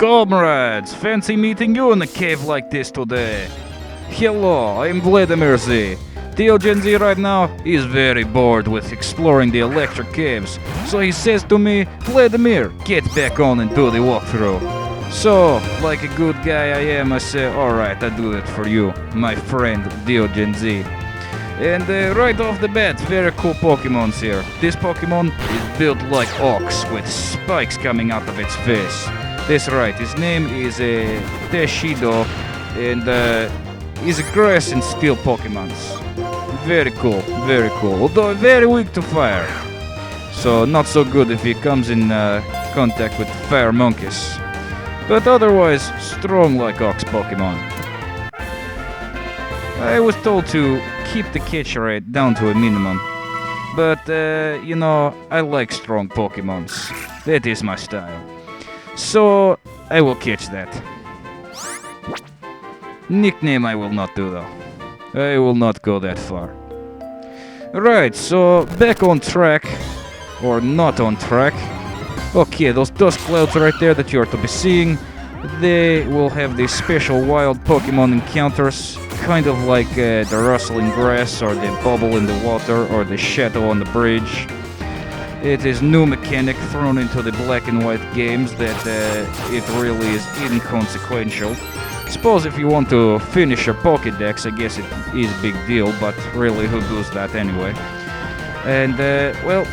Comrades, fancy meeting you in a cave like this today. Hello, I'm Vladamir Z. DeoGenZ right now is very bored with exploring the electric caves, so he says to me, Vladimir, get back on and do the walkthrough. So, like a good guy I am, I say, alright, I do it for you, my friend DeoGenZ. And right off the bat, very cool Pokemons here. This Pokemon is built like ox, with spikes coming out of its face. That's right, his name is Teshido, and he's a grass and steel Pokemon. Very cool, although very weak to fire. So not so good if he comes in contact with fire monkeys. But otherwise, strong like ox Pokemon. I was told to keep the catch rate down to a minimum. But, you know, I like strong Pokemons. That is my style. So, I will catch that. Nickname I will not do though. I will not go that far. Right, so back on track. Or not on track. Okay, those dust clouds right there that you are to be seeing, they will have these special wild Pokemon encounters. Kind of like the rustling grass or the bubble in the water or the shadow on the bridge. It is new mechanic thrown into the black and white games that it really is inconsequential. Suppose if you want to finish your Pokédex, I guess it is a big deal, but really who does that anyway? And well,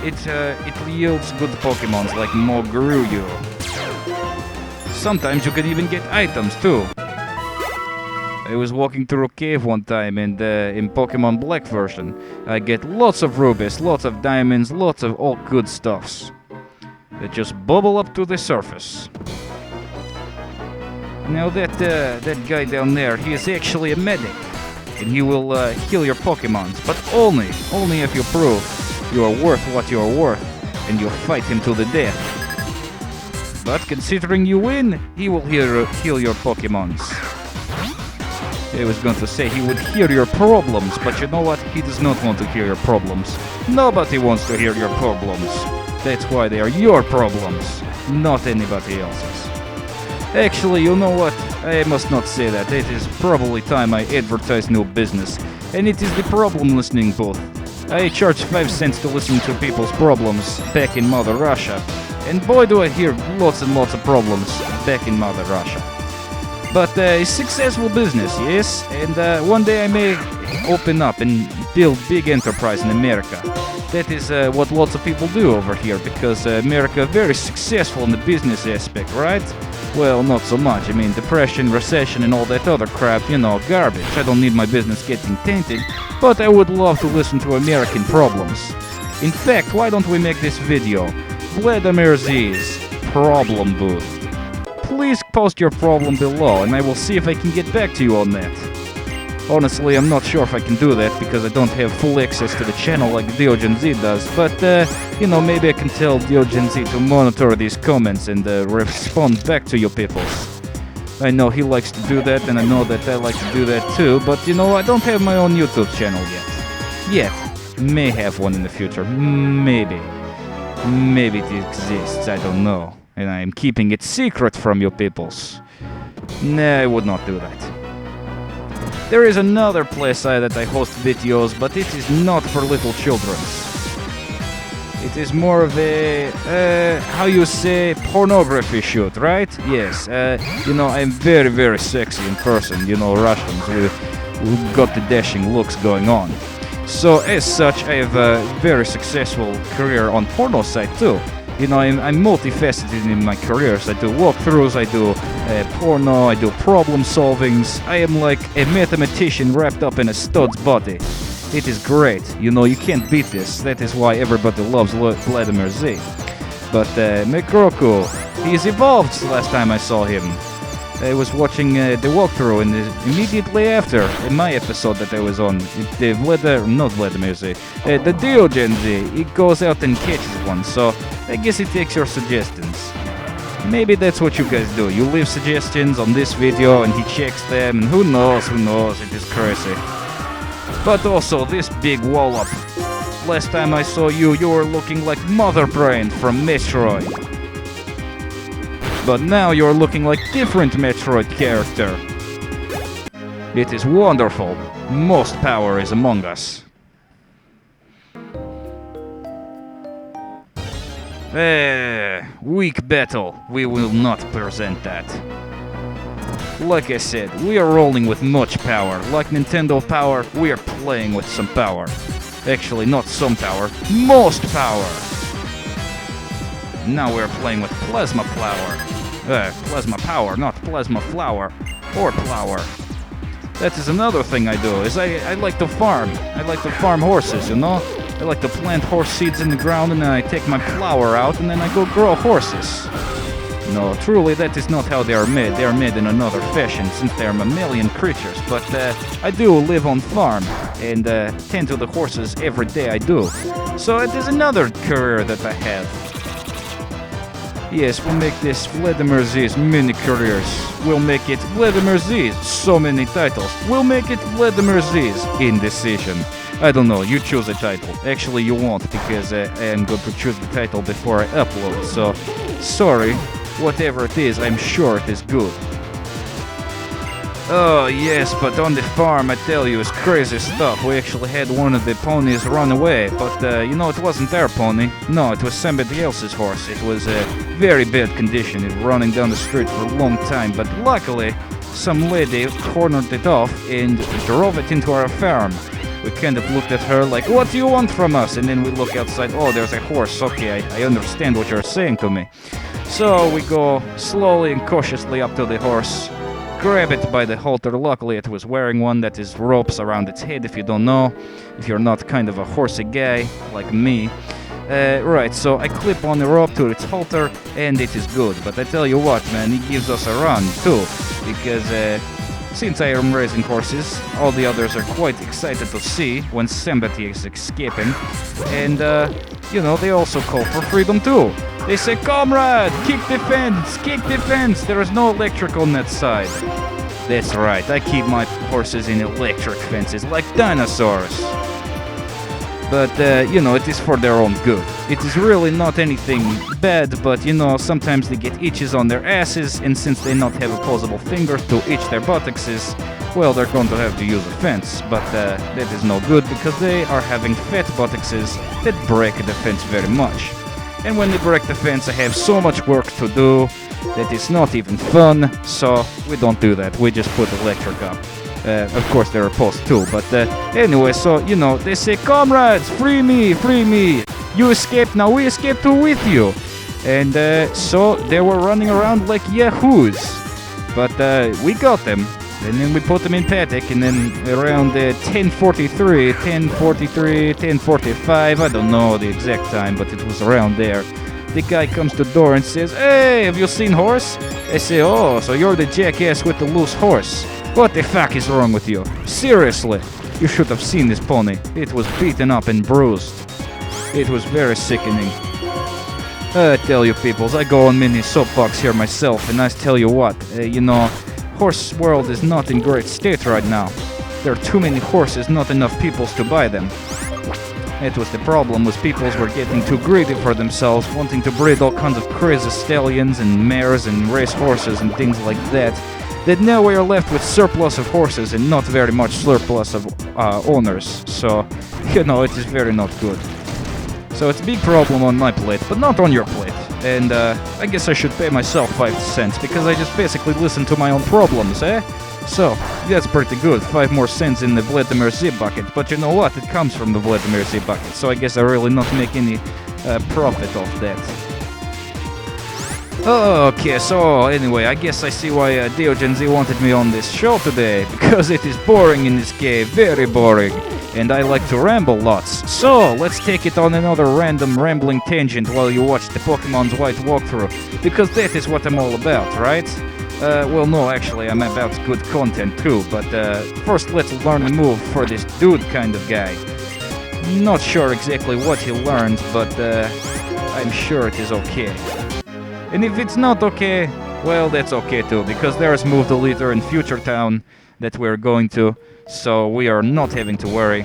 it yields good Pokémons like Mogruyo. Sometimes you can even get items too. I was walking through a cave one time and in Pokemon Black version, I get lots of rubies, lots of diamonds, lots of all good stuffs that just bubble up to the surface. Now that guy down there, he is actually a medic, and he will heal your Pokemons, but only if you prove you are worth what you are worth, and you fight him to the death. But considering you win, he will heal your Pokemons. I was going to say he would hear your problems, but you know what? He does not want to hear your problems. Nobody wants to hear your problems. That's why they are your problems, not anybody else's. Actually, you know what? I must not say that. It is probably time I advertise new business. And it is the problem listening booth. I charge 5 cents to listen to people's problems back in Mother Russia. And boy do I hear lots and lots of problems back in Mother Russia. But a successful business, yes, and one day I may open up and build big enterprise in America. That is what lots of people do over here, because America is very successful in the business aspect, right? Well, not so much. I mean, depression, recession, and all that other crap, you know, garbage. I don't need my business getting tainted, but I would love to listen to American problems. In fact, why don't we make this video? Vladamir Z's Problem Booth. Please post your problem below, and I will see if I can get back to you on that. Honestly, I'm not sure if I can do that, because I don't have full access to the channel like DeoGenZ does, but, you know, maybe I can tell DeoGenZ to monitor these comments and respond back to you peoples. I know he likes to do that, and I know that I like to do that too, but, you know, I don't have my own YouTube channel yet. May have one in the future. Maybe. Maybe it exists, I don't know. And I am keeping it secret from you peoples. Nah, I would not do that. There is another place that I host videos, but it is not for little children. It is more of a, how you say, pornography shoot, right? Yes, you know, I'm very, very sexy in person, you know, Russians who got the dashing looks going on. So, as such, I have a very successful career on porno site too. You know, I'm multifaceted in my careers. I do walkthroughs, I do porno, I do problem solvings. I am like a mathematician wrapped up in a stud's body. It is great. You know, you can't beat this. That is why everybody loves Vladamir Z. But Mekroku, he's evolved last time I saw him. I was watching the walkthrough, and immediately after, in my episode that I was on, the Vladamir Z, the DeoGenZ, he goes out and catches one, so I guess he takes your suggestions. Maybe that's what you guys do. You leave suggestions on this video, and he checks them, and who knows, it is crazy. But also, this big wallop. Last time I saw you, you were looking like Mother Brain from Metroid. But now you're looking like different Metroid character. It is wonderful. Most power is among us. Weak battle. We will not present that. Like I said, we are rolling with much power. Like Nintendo power, we are playing with some power. Actually, not some power, most power. Now we're playing with plasma flower. Plasma power, not plasma flower. Or flower. That is another thing I do, is I like to farm. I like to farm horses, you know? I like to plant horse seeds in the ground and then I take my flower out and then I go grow horses. No, truly that is not how they are made. They are made in another fashion since they are mammalian creatures. But I do live on farm and tend to the horses every day I do. So it is another career that I have. Yes, we'll make this Vladamir Z's mini careers. We'll make it Vladamir Z's so many titles. We'll make it Vladamir Z's Indecision. I don't know, you choose a title. Actually, you won't, because I am going to choose the title before I upload. So, sorry, whatever it is, I'm sure it is good. Oh, yes, but on the farm, I tell you, it's crazy stuff. We actually had one of the ponies run away, but, you know, it wasn't our pony. No, it was somebody else's horse. It was a very bad condition. It was running down the street for a long time, but luckily, some lady cornered it off and drove it into our farm. We kind of looked at her like, what do you want from us? And then we look outside, oh, there's a horse. Okay, I understand what you're saying to me. So we go slowly and cautiously up to the horse, grab it by the halter. Luckily it was wearing one that is ropes around its head, if you don't know, if you're not kind of a horsey guy like me. Right, so I clip on the rope to its halter and it is good. But I tell you what, man, it gives us a run too, because since I am raising horses, all the others are quite excited to see when somebody is escaping. And, you know, they also call for freedom too. They say, comrade, kick the fence, there is no electric on that side. That's right, I keep my horses in electric fences like dinosaurs. But, you know, it is for their own good. It is really not anything bad, but, you know, sometimes they get itches on their asses, and since they not have opposable fingers to itch their buttocks, well, they're going to have to use a fence. But that is no good, because they are having fat buttocks that break the fence very much. And when they break the fence, I have so much work to do that it's not even fun, so we don't do that. We just put electric up. Of course, there are posts too, but anyway, so, you know, they say, comrades, free me, you escaped, now we escape too with you. And so they were running around like yahoos, but we got them, and then we put them in paddock, and then around 10:43, 10:45, I don't know the exact time, but it was around there, the guy comes to the door and says, hey, have you seen horse? I say, oh, so you're the jackass with the loose horse. What the fuck is wrong with you? Seriously, you should have seen this pony. It was beaten up and bruised. It was very sickening. I tell you peoples, I go on mini soapbox here myself, and I tell you what, you know, horse world is not in great state right now. There are too many horses, not enough peoples to buy them. It was the problem, was peoples were getting too greedy for themselves, wanting to breed all kinds of crazy stallions and mares and race horses and things like that. That now we are left with surplus of horses and not very much surplus of owners. So, you know, it is very not good. So it's a big problem on my plate, but not on your plate. And I guess I should pay myself 5 cents, because I just basically listen to my own problems, eh? So, that's pretty good, 5 more cents in the Vladamir Z bucket. But you know what, it comes from the Vladamir Z bucket, so I guess I really not make any profit off that. Okay, so anyway, I guess I see why DeoGenZ wanted me on this show today, because it is boring in this game, very boring, and I like to ramble lots. So, let's take it on another random rambling tangent while you watch the Pokemon's White walkthrough, because that is what I'm all about, right? Well, no, actually, I'm about good content too, but first let's learn a move for this dude kind of guy. Not sure exactly what he learned, but I'm sure it is okay. And if it's not okay, well, that's okay too, because there's move deleter in Future Town that we're going to, so we are not having to worry.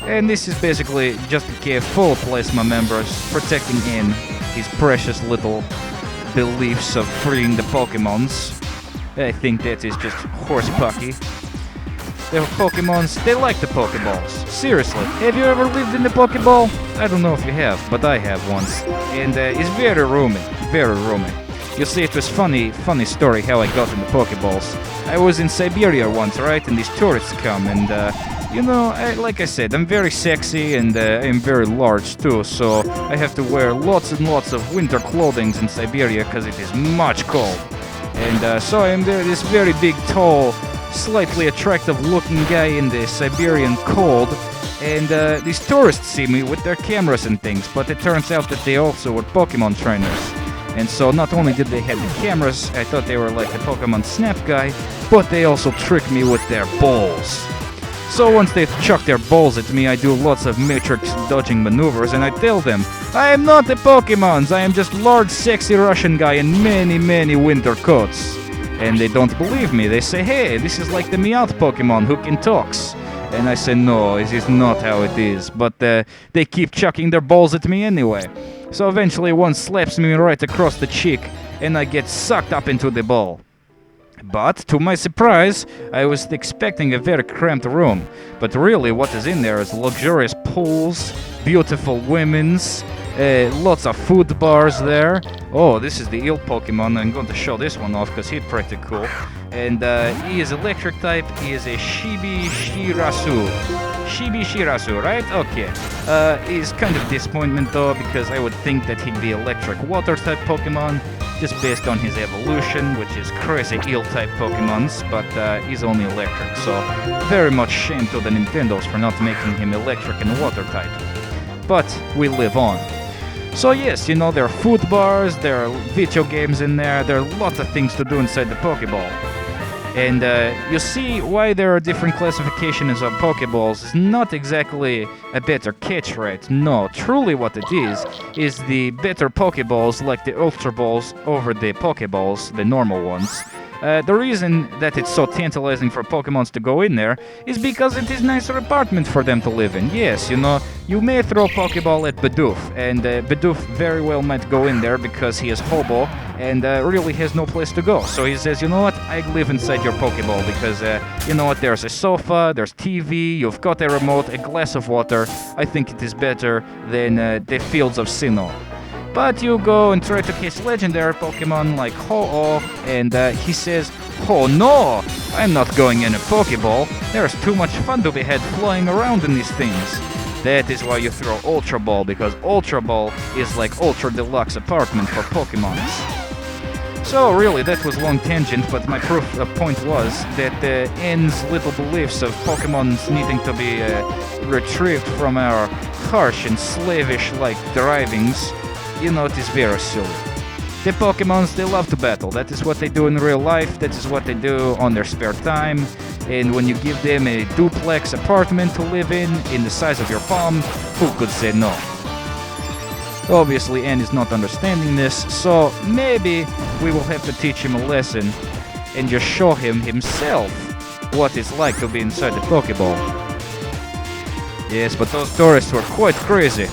And this is basically just a cave full of plasma members protecting in his precious little beliefs of freeing the Pokemons. I think that is just horsepucky. The Pokemons, they like the Pokeballs. Seriously, have you ever lived in the Pokeball? I don't know if you have, but I have once. And it's very roomy, very roomy. You see, it was funny story how I got in the Pokeballs. I was in Siberia once, right, and these tourists come, and you know, like I said, I'm very sexy and I'm very large too, so I have to wear lots and lots of winter clothing in Siberia because it is much cold. And so I'm there, this very big, tall, slightly attractive looking guy in the Siberian cold, and these tourists see me with their cameras and things, but it turns out that they also were Pokemon trainers. And so not only did they have the cameras, I thought they were like the Pokemon Snap guy, but they also tricked me with their balls. So once they chuck their balls at me, I do lots of matrix dodging maneuvers, and I tell them, I am not the Pokemons, I am just large sexy Russian guy in many winter coats. And they don't believe me. They say, hey, this is like the Meowth Pokemon who can talks. And I say, no, it is not how it is. But they keep chucking their balls at me anyway. So eventually one slaps me right across the cheek, and I get sucked up into the ball. But, to my surprise, I was expecting a very cramped room. But really, what is in there is luxurious pools, beautiful women's, lots of food bars there. Oh, this is the eel Pokemon. I'm going to show this one off because he's pretty cool. And he is electric type. He is a Shibi Shirasu, right? Okay. He's kind of disappointment though, because I would think that he'd be electric water type Pokemon, just based on his evolution, which is crazy eel type Pokemons, but he's only electric. So very much shame to the Nintendos for not making him electric and water type. But we live on. So yes, you know, there are food bars, there are video games in there are lots of things to do inside the Pokeball. And you see why there are different classifications of Pokeballs is not exactly a better catch rate. No, truly what it is the better Pokeballs, like the Ultra Balls over the Pokeballs, the normal ones. The reason that it's so tantalizing for Pokemons to go in there is because it is a nicer apartment for them to live in. Yes, you know, you may throw a Pokeball at Bidoof, and Bidoof very well might go in there because he is hobo and really has no place to go. So he says, you know what, I live inside your Pokeball because, you know what, there's a sofa, there's TV, you've got a remote, a glass of water. I think it is better than the fields of Sinnoh. But you go and try to catch legendary Pokemon like Ho-Oh, and he says, oh no, I'm not going in a Pokeball. There's too much fun to be had flying around in these things. That is why you throw Ultra Ball, because Ultra Ball is like Ultra Deluxe apartment for Pokemons. So really, that was long tangent, but my point was that N's little beliefs of Pokemon's needing to be retrieved from our harsh and slavish-like drivings, you know, it is very silly. The Pokemons, they love to battle. That is what they do in real life. That is what they do on their spare time. And when you give them a duplex apartment to live in the size of your palm, who could say no? Obviously, N is not understanding this, so maybe we will have to teach him a lesson and just show him himself what it's like to be inside the Pokeball. Yes, but those tourists were quite crazy.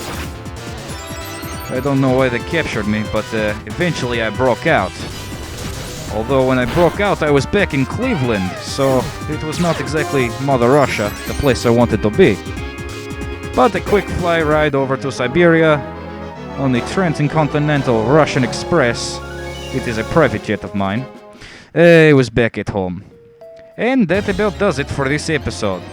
I don't know why they captured me, but eventually I broke out. Although when I broke out, I was back in Cleveland, so it was not exactly Mother Russia, the place I wanted to be. But a quick fly ride over to Siberia on the Transcontinental Russian Express. It is a private jet of mine. I was back at home. And that about does it for this episode.